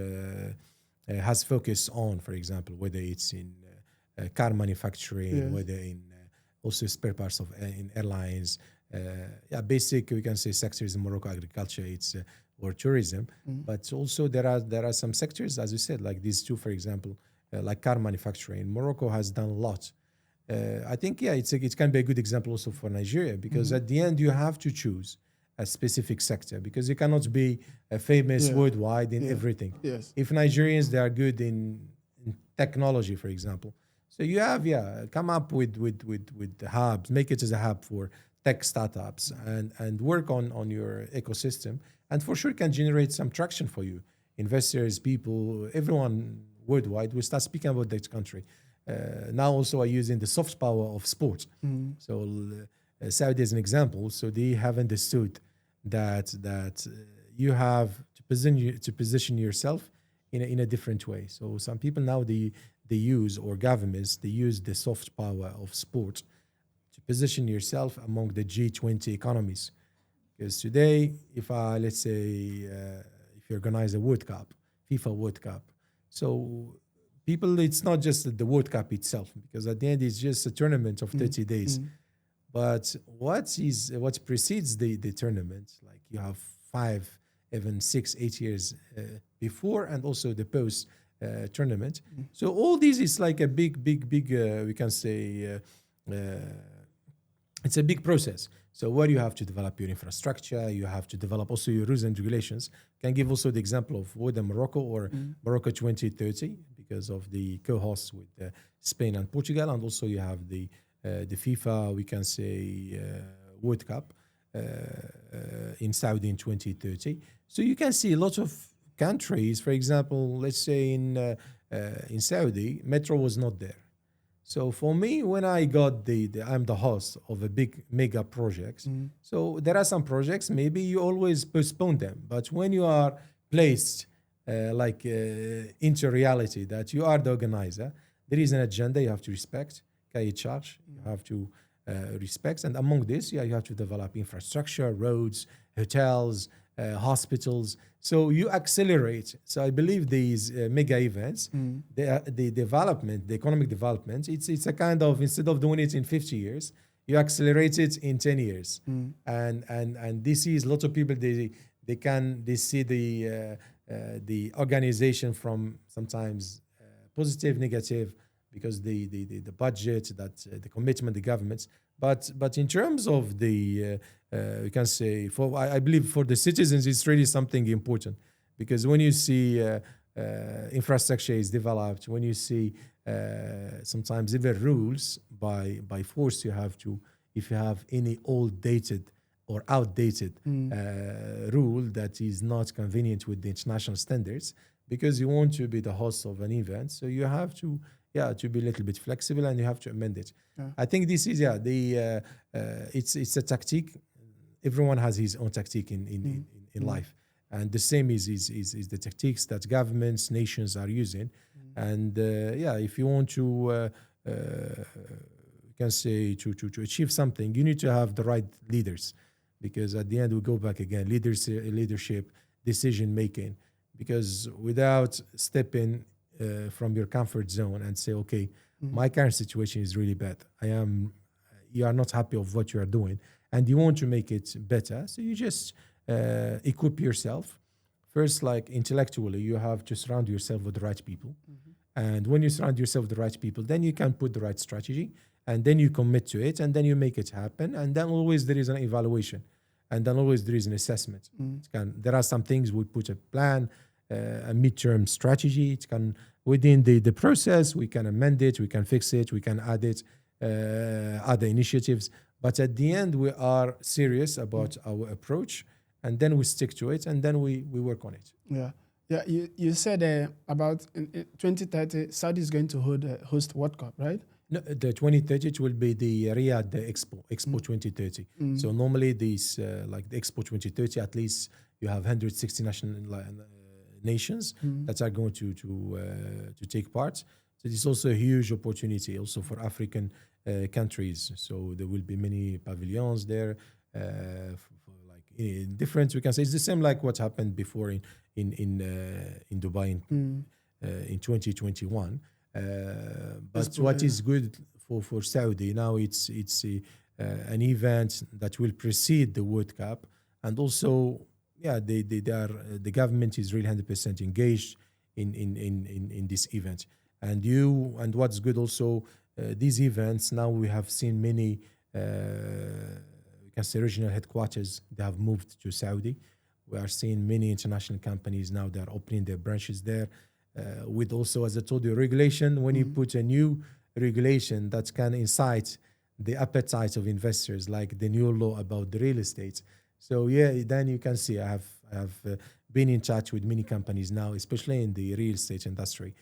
has focused on. For example, whether it's in car manufacturing, whether in also spare parts of in airlines. Basic we can say sectors in Morocco, agriculture, it's or tourism. But also there are some sectors, as you said, like these two, for example, like car manufacturing. Morocco has done a lot. I think, it can be a good example also for Nigeria because at the end you have to choose a specific sector because you cannot be famous worldwide in everything. Yes. If Nigerians, they are good in technology, for example. So you have, come up with the hubs, make it as a hub for tech startups and work on your ecosystem. And for sure can generate some traction for you. Investors, people, everyone worldwide will start speaking about that country. Now also are using the soft power of sport. So Saudi is an example. So they have understood that you have to position yourself in a different way. So some people now they use, or governments, they use the soft power of sport to position yourself among the G20 economies. Because today, if let's say if you organize a World Cup, FIFA World Cup, so people, it's not just the World Cup itself, because at the end it's just a tournament of 30 days. But what precedes the tournament, like you have 5, even 6, 8 years before, and also the post tournament. So all these is like a big we can say it's a big process. So where you have to develop your infrastructure, you have to develop also your rules and regulations. Can give also the example of whether Morocco or Morocco 2030, because of the co-hosts with Spain and Portugal, and also you have the FIFA, we can say, World Cup in Saudi in 2030. So you can see a lot of countries, for example, let's say in Saudi, metro was not there. So for me, when I got I'm the host of a big mega projects. So there are some projects, maybe you always postpone them. But when you are placed into reality that you are the organizer, there is an agenda you have to respect, charge, you have to respect. And among this, you have to develop infrastructure, roads, hotels, hospitals. So you accelerate. So I believe these mega events, the development, the economic development, it's a kind of, instead of doing it in 50 years, you accelerate it in 10 years. And this is, a lot of people, they see the organization from sometimes positive, negative, because the budget, that the commitment, the governments. But in terms of the we can say, I believe for the citizens, it's really something important, because when you see infrastructure is developed, when you see sometimes even rules by force, you have to, if you have any old dated or outdated rule that is not convenient with the international standards, because you want to be the host of an event, so you have to be a little bit flexible, and you have to amend it. I think this is it's a tactic. Everyone has his own tactic in life, and the same is the tactics that governments, nations are using. And if you want to can say to achieve something, you need to have the right leaders, because at the end we go back again, leadership, decision making, because without stepping from your comfort zone and say, okay, my current situation is really bad, you are not happy of what you are doing, and you want to make it better, so you just equip yourself first, like intellectually. You have to surround yourself with the right people, and when you surround yourself with the right people, then you can put the right strategy, and then you commit to it, and then you make it happen, and then always there is an evaluation. and then always there is an assessment. There are some things we put a plan, a midterm strategy. It can within the process we can amend it, we can fix it, we can add it, other initiatives. But at the end, we are serious about our approach, and then we stick to it, and then we work on it. Yeah. Yeah, you said about in 2030, Saudi is going to host World Cup, right? No, the 2030 it will be the Riyadh Expo 2030. So normally these like the Expo 2030, at least you have 160 nations that are going to take part. So it's also a huge opportunity also for African countries. So there will be many pavilions there. Like in different, we can say it's the same like what happened before in Dubai in 2021. But what is good for Saudi now, it's an event that will precede the World Cup, and also the government is really 100% engaged in this event. And what's good also, these events now we have seen many we can say regional headquarters, they have moved to Saudi. We are seeing many international companies now, they are opening their branches there. With also, as I told you, regulation, when you put a new regulation that can incite the appetite of investors, like the new law about the real estate. So then you can see I have been in touch with many companies now, especially in the real estate industry,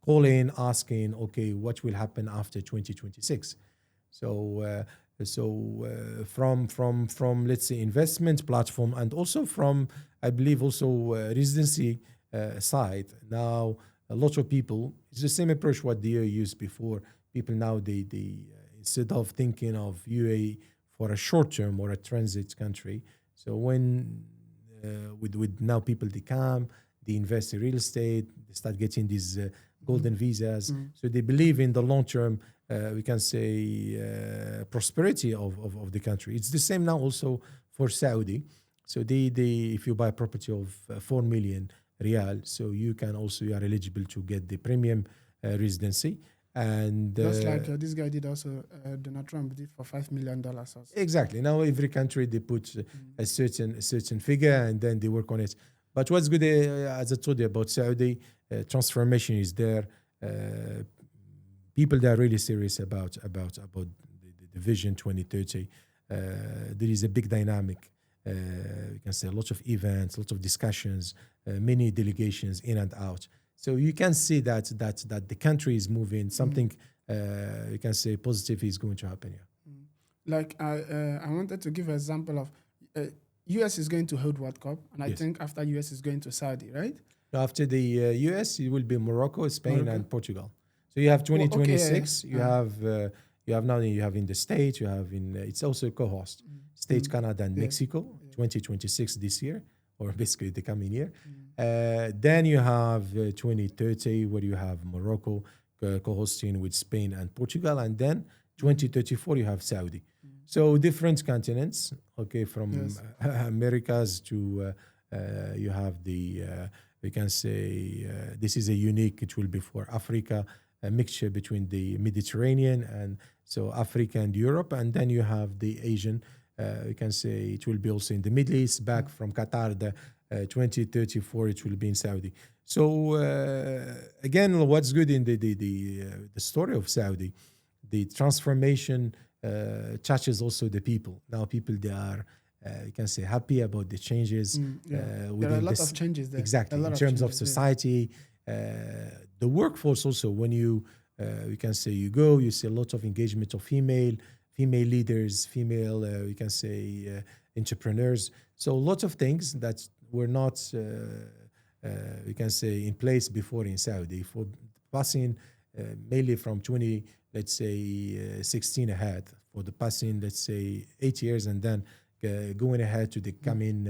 calling, asking, okay, what will happen after 2026? So from let's say investment platform, and also from, I believe also residency side. Now a lot of people, it's the same approach what the UAE used before. People now they instead of thinking of UAE for a short term or a transit country, so when with now people they come, they invest in real estate, they start getting these golden visas. So they believe in the long term, we can say prosperity of the country. It's the same now also for Saudi. So they if you buy a property of 4 million Riyal, so you are eligible to get the premium residency. And just like this guy did also, Donald Trump did for $5 million also. Exactly. Now every country they put a certain figure, and then they work on it. But what's good, as I told you about Saudi, transformation is there. People that are really serious about the vision 2030. There is a big dynamic. You can say a lot of events, lots of discussions, many delegations in and out. So you can see that the country is moving. Something you can say positive is going to happen here. Like I wanted to give an example of US is going to hold World Cup, and I think after US is going to Saudi, right? After the US, it will be Morocco, Spain, and Portugal. So you have 2026. You have in the States. You have in it's also a co-host. States, Canada, and Mexico. 2026 this year, or basically the coming year. Then you have 2030, where you have Morocco co-hosting with Spain and Portugal, and then 2034 you have Saudi. So different continents, okay, from Americas to you have the we can say this is a unique. It will be for Africa, a mixture between the Mediterranean and so Africa and Europe, and then you have the Asian. We can say it will be also in the Middle East, back from Qatar. The 2034 it will be in Saudi. So again, what's good in the story of Saudi, the transformation touches also the people. Now people they are you can say happy about the changes. There are a lot of changes there. Exactly in terms of society, the workforce also. When you can say you see a lot of engagement of female leaders, female we can say entrepreneurs. So a lot of things that were not we can say in place before in Saudi, for passing mainly from 16 ahead, for the passing 8 years, and then going ahead to the coming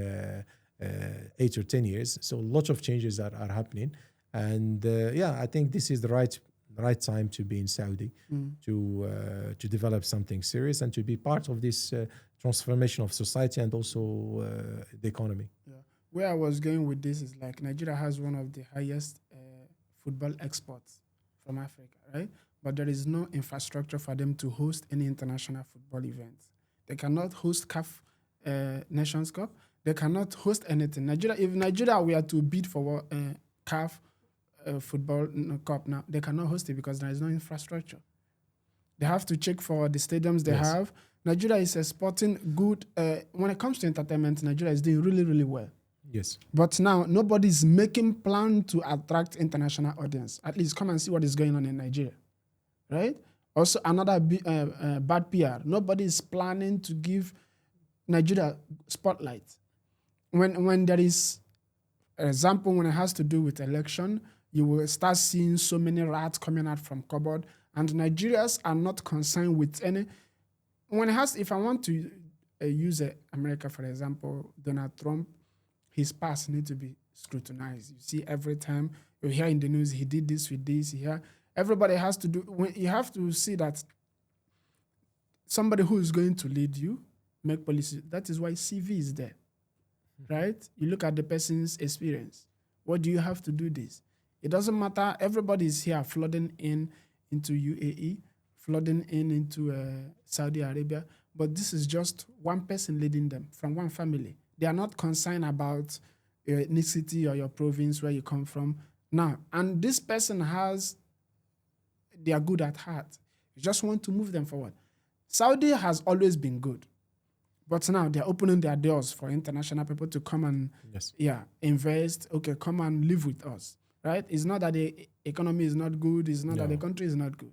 8 or 10 years. So a lot of changes are happening, and I think this is the right time to be in Saudi to develop something serious and to be part of this transformation of society and also the economy. Yeah. Where I was going with this is like Nigeria has one of the highest football exports from Africa, right? But there is no infrastructure for them to host any international football events. They cannot host CAF Nations Cup. They cannot host anything. Nigeria, if Nigeria were to bid for CAF football cup now, they cannot host it because there is no infrastructure. They have to check for the stadiums they have. Nigeria is exporting good. When it comes to entertainment, Nigeria is doing really, really well. Yes. But now nobody's making plan to attract international audience. At least come and see what is going on in Nigeria, right? Also, another bad PR. Nobody is planning to give Nigeria spotlight. When there is, for example, when it has to do with election, you will start seeing so many rats coming out from cupboard, and Nigerians are not concerned with any. When it has, if I want to use America, for example, Donald Trump, his past need to be scrutinized. You see, every time you hear in the news, he did this with this. Everybody has to do. You have to see that somebody who is going to lead you make policy. That is why CV is there, right? You look at the person's experience. What do you have to do this? It doesn't matter. Everybody is here flooding into UAE, flooding into Saudi Arabia, but this is just one person leading them from one family. They are not concerned about your ethnicity or your province, where you come from. Now, and this person they are good at heart. You just want to move them forward. Saudi has always been good, but now they're opening their doors for international people to come and invest. Okay, come and live with us, right? It's not that the economy is not good. It's not that the country is not good.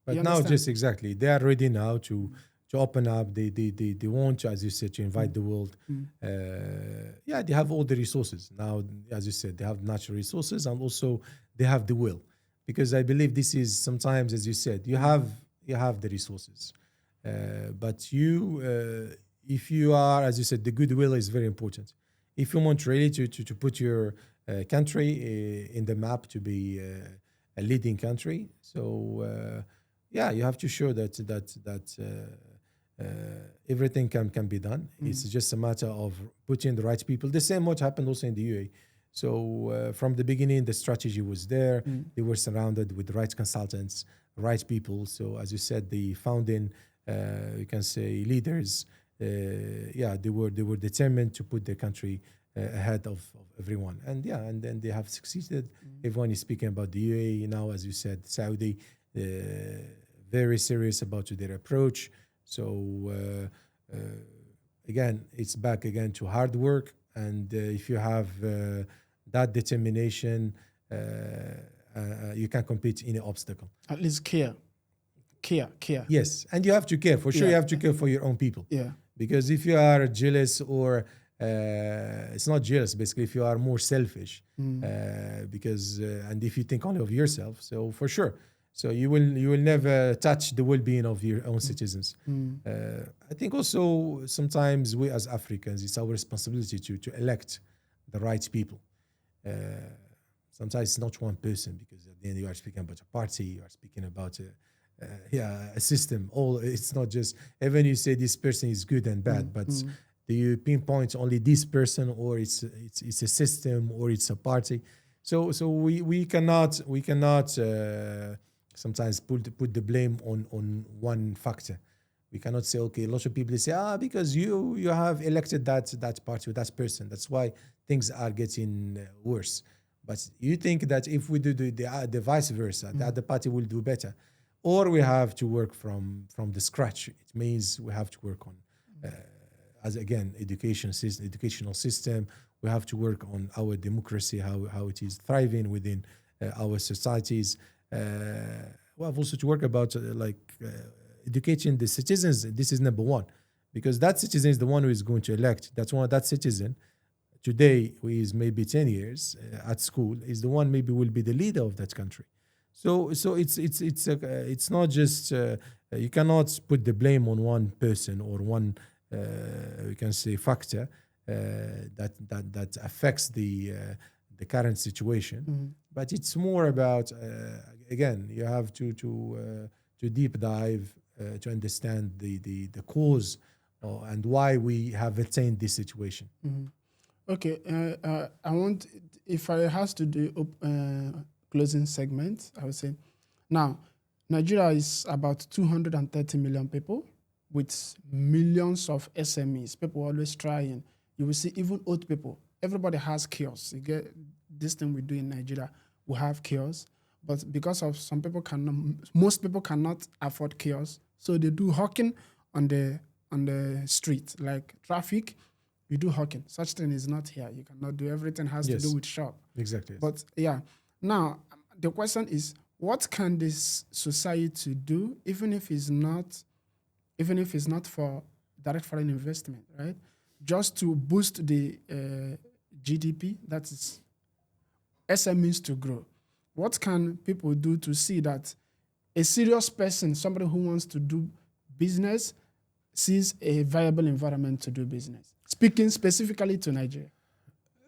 But now, just exactly, they are ready now to open up. They want to, as you said, to invite the world. They have all the resources now. As you said, they have natural resources, and also they have the will. Because I believe this is sometimes, as you said, you have the resources, but if you are, as you said, the goodwill is very important. If you want really to put your country in the map to be a leading country, so you have to show that everything can be done. It's just a matter of putting the right people. The same what happened also in the UAE. So from the beginning, the strategy was there. They were surrounded with the right consultants, right people. So as you said, the founding, you can say, leaders, they were determined to put the country ahead of everyone. And then they have succeeded. Everyone is speaking about the UAE now, as you said, Saudi, very serious about their approach. So again, it's back again to hard work. And if you have that determination, you can compete in any obstacle. At least care. Yes, and you have to care. For sure, you have to care for your own people. Yeah. Because if you are jealous or it's not jealous, basically, if you are more selfish, because and if you think only of yourself, so for sure. So you will never touch the well-being of your own citizens. I think also sometimes we as Africans, it's our responsibility to elect the right people. Sometimes it's not one person, because at the end you are speaking about a party, you are speaking about a system. It's not just, even you say this person is good and bad, but do you pinpoint only this person, or it's a system, or it's a party? So we cannot sometimes put the blame on one factor. We cannot say, okay, a lot of people say, because you have elected that party or that person, that's why things are getting worse. But you think that if we do the vice versa, the other party will do better, or we have to work from the scratch. It means we have to work on, as again, educational system. We have to work on our democracy, how it is thriving within our societies. We have also to work about educating the citizens. This is number one, because that citizen is the one who is going to elect. That citizen today, who is maybe 10 years at school, is the one maybe will be the leader of that country. So it's not just you cannot put the blame on one person or one we can say factor that affects the current situation. But it's more about again, you have to deep dive to understand the cause and why we have attained this situation. Okay, I want, if I has to do closing segment, I would say, now, Nigeria is about 230 million people, with millions of SMEs, people always trying. You will see even old people. Everybody has kiosks. You get this thing we do in Nigeria. We have kiosks, but because of some people most people cannot afford kiosks, so they do hawking on the street, like traffic. You do hawking. Such thing is not here. You cannot do. Everything has to do with shop. Exactly. But yeah, now the question is, what can this society do, even if it's not for direct foreign investment, right? Just to boost the GDP, that is SMEs to grow. What can people do to see that a serious person, somebody who wants to do business, sees a viable environment to do business? Speaking specifically to Nigeria.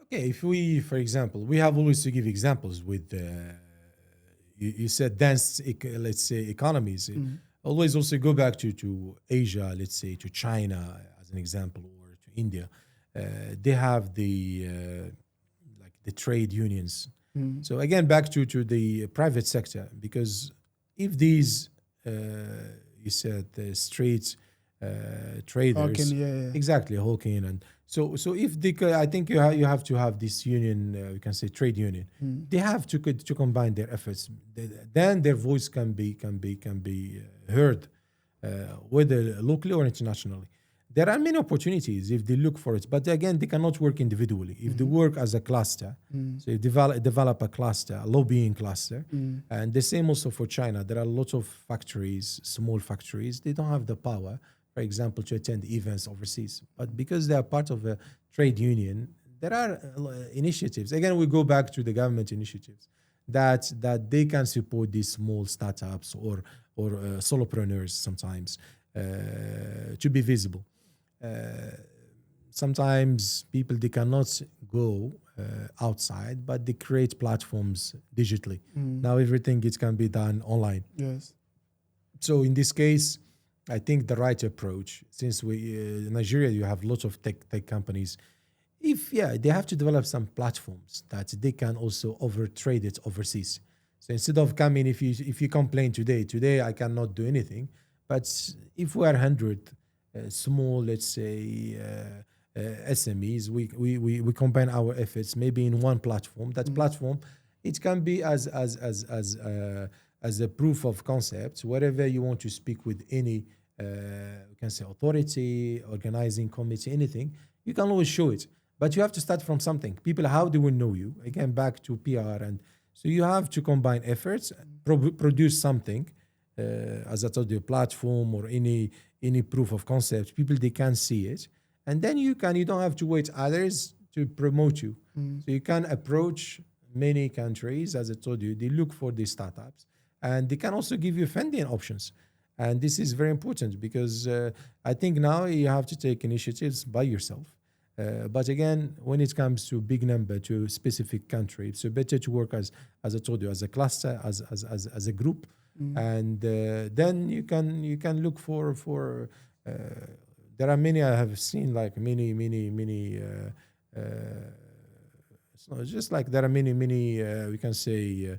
Okay, if we, for example, we have always to give examples with, you said dense, let's say, economies. Always also go back to Asia, let's say, to China as an example, or to India. They have the trade unions. So again, back to the private sector, because if these, you said the streets traders, exactly, hawking, and so if they, I think you have to have this union, we can say trade union. They have to combine their efforts. Then their voice can be heard, whether locally or internationally. There are many opportunities if they look for it, but again, they cannot work individually. If they work as a cluster, so you develop a cluster, a lobbying cluster, and the same also for China. There are lots of factories, small factories. They don't have the power, for example, to attend events overseas. But because they are part of a trade union, there are initiatives. Again, we go back to the government initiatives that they can support these small startups or solopreneurs sometimes to be visible. Sometimes people, they cannot go outside, but they create platforms digitally. Now everything can be done online. Yes. So in this case, I think the right approach, since in Nigeria you have lots of tech companies, they have to develop some platforms that they can also trade it overseas. So instead of coming, if you complain today I cannot do anything, but if we are 100 small, let's say, SMEs, we combine our efforts maybe in one platform. That platform, it can be as a proof of concept. Wherever you want to speak with any, we can say, authority, organizing committee, anything, you can always show it. But you have to start from something. People, how do we know you? Again, back to PR, and so you have to combine efforts, produce something. As I told you, a platform or any proof of concept, people, they can see it, and then you don't have to wait others to promote you. So you can approach many countries, as I told you, they look for these startups, and they can also give you funding options. And this is very important because I think now you have to take initiatives by yourself. But again, when it comes to big number, to a specific country, it's better to work as I told you, as a cluster, as a group. And then you can look for there are many, I have seen, like many it's not just like there are many we can say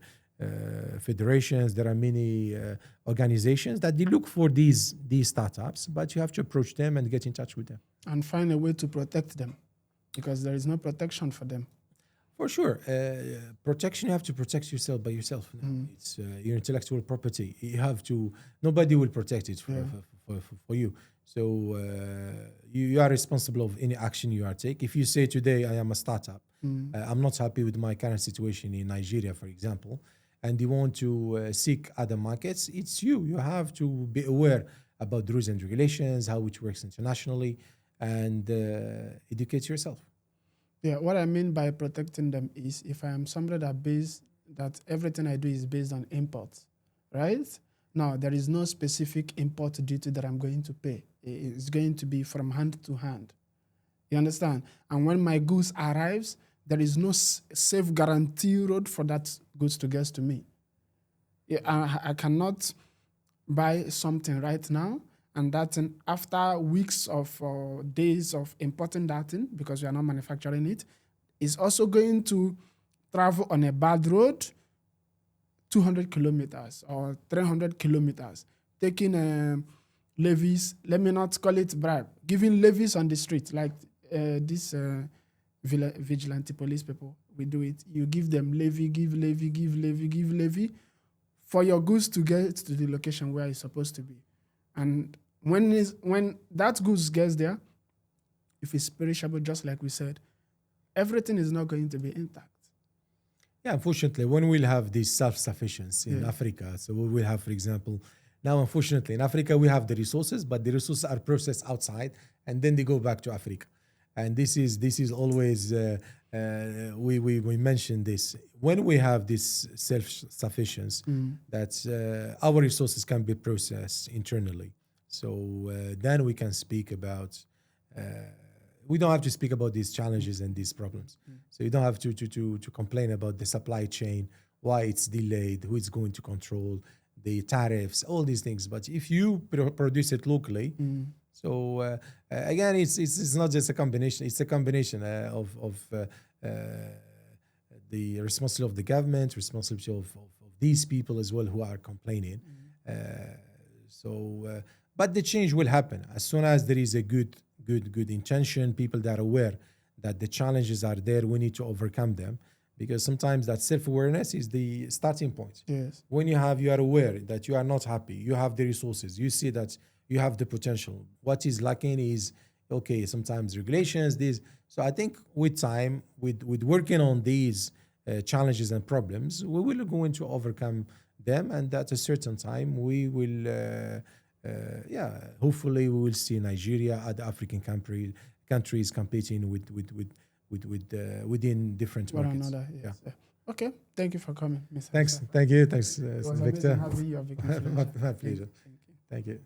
federations. There are many organizations that they look for these startups, but you have to approach them and get in touch with them and find a way to protect them, because there is no protection for them. For sure. Protection, you have to protect yourself by yourself. It's your intellectual property. You have to, nobody will protect it for you. So you are responsible of any action you are taking. If you say today, I am a startup, I'm not happy with my current situation in Nigeria, for example, and you want to seek other markets, it's you. You have to be aware about the rules and regulations, how it works internationally, and educate yourself. Yeah, what I mean by protecting them is if I am somebody that everything I do is based on imports, right? Now, there is no specific import duty that I'm going to pay. It's going to be from hand to hand. You understand? And when my goods arrives, there is no safe guarantee road for that goods to get to me. I cannot buy something right now, and that after weeks of days of importing that in, because we are not manufacturing it, is also going to travel on a bad road 200 kilometers or 300 kilometers, taking levies. Let me not call it bribe. Giving levies on the street, like this vigilante police people. We do it. You give them levy, give levy for your goods to get to the location where it's supposed to be. And when that goods gets there, if it's perishable, just like we said, everything is not going to be intact. Yeah, unfortunately, when we'll have this self-sufficiency in Africa, so we will have, for example, now unfortunately in Africa we have the resources, but the resources are processed outside and then they go back to Africa. And this is always we mentioned this when we have this self-sufficiency that our resources can be processed internally. So then we can speak about. We don't have to speak about these challenges and these problems. So you don't have to complain about the supply chain, why it's delayed, who is going to control the tariffs, all these things. But if you produce it locally, so again, it's not just a combination. It's a combination of the responsibility of the government, responsibility of these people as well who are complaining. But the change will happen as soon as there is a good intention, people that are aware that the challenges are there, we need to overcome them, because sometimes that self-awareness is the starting point. Yes. When you are aware that you are not happy, you have the resources, you see that you have the potential. What is lacking is, okay, sometimes regulations, so I think with time, with working on these challenges and problems, we will going to overcome them, and at a certain time we will hopefully we will see Nigeria, other African countries competing within different markets. Another, yes. Yeah. Okay, thank you for coming, Mr. Thanks, thank you, thanks, it was Victor. amazing having you, Victor. My pleasure. Thank you.